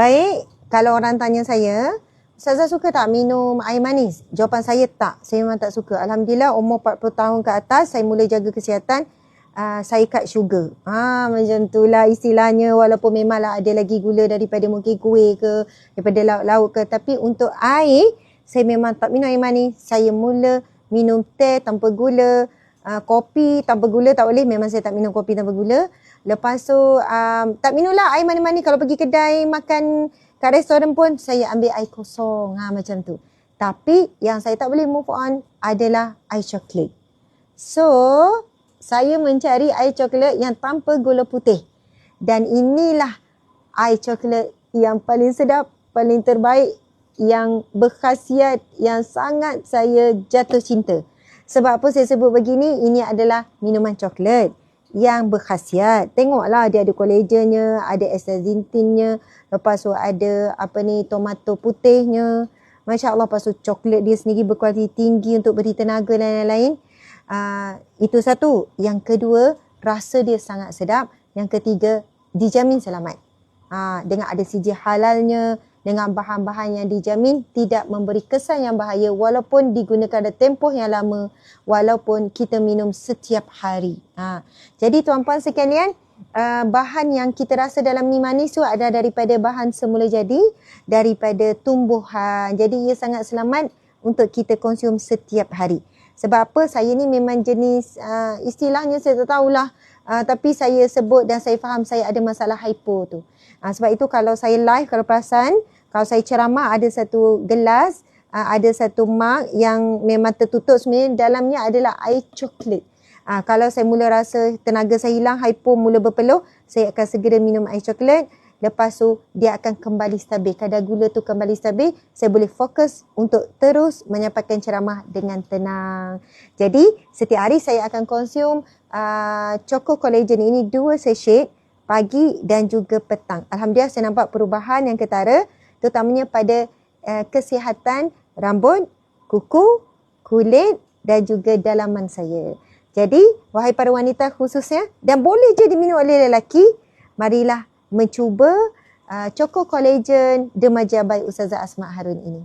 Baik, kalau orang tanya saya, Ustazah suka tak minum air manis? Jawapan saya tak. Saya memang tak suka. Alhamdulillah umur 40 tahun ke atas, saya mula jaga kesihatan. Saya cut sugar. Macam tu lah istilahnya. Walaupun memanglah ada lagi gula daripada mungkin kuih ke, daripada lauk-lauk ke. Tapi untuk air, saya memang tak minum air manis. Saya mula minum teh tanpa gula. Kopi tanpa gula tak boleh. Memang saya tak minum kopi tanpa gula. Lepas tu tak minum lah air manis-manis. Kalau pergi kedai makan kat restoran pun saya ambil air kosong. Macam tu. Tapi yang saya tak boleh move on adalah air coklat. So, saya mencari air coklat yang tanpa gula putih. Dan inilah air coklat yang paling sedap, paling terbaik, yang berkhasiat, yang sangat saya jatuh cinta. Sebab apa saya sebut begini? Ini adalah minuman coklat yang berkhasiat. Tengoklah dia ada kolagennya, ada astaxanthinnya, lepas tu ada tomato putihnya. Masya Allah, lepas tu coklat dia sendiri berkualiti tinggi untuk beri tenaga dan lain-lain. Itu satu. Yang kedua, rasa dia sangat sedap. Yang ketiga, dijamin selamat. Dengan ada sijil halalnya, dengan bahan-bahan yang dijamin tidak memberi kesan yang bahaya walaupun digunakan dalam tempoh yang lama, walaupun kita minum setiap hari. Jadi tuan-puan sekalian, bahan yang kita rasa dalam mi manis tu ada daripada bahan semula jadi, daripada tumbuhan. Jadi ia sangat selamat untuk kita konsum setiap hari. Sebab apa? Saya ni memang jenis, istilahnya saya tak tahulah, tapi saya sebut dan saya faham saya ada masalah hypo tu. Sebab itu kalau saya live, kalau perasan, kalau saya ceramah ada satu gelas, ada satu mug yang memang tertutup sebenarnya, dalamnya adalah air coklat. Kalau saya mula rasa tenaga saya hilang, hypo mula berpeluh, saya akan segera minum air coklat. Lepas tu dia akan kembali stabil. Kadar gula tu kembali stabil, saya boleh fokus untuk terus menyampaikan ceramah dengan tenang. Jadi setiap hari saya akan konsum Choco Collagen ini 2 sachet pagi dan juga petang. Alhamdulillah saya nampak perubahan yang ketara, terutamanya pada kesihatan rambut, kuku, kulit dan juga dalaman saya. Jadi, wahai para wanita khususnya, dan boleh je diminum oleh lelaki, marilah mencuba Choco Collagen Dermaja by Ustazah Asma Harun ini.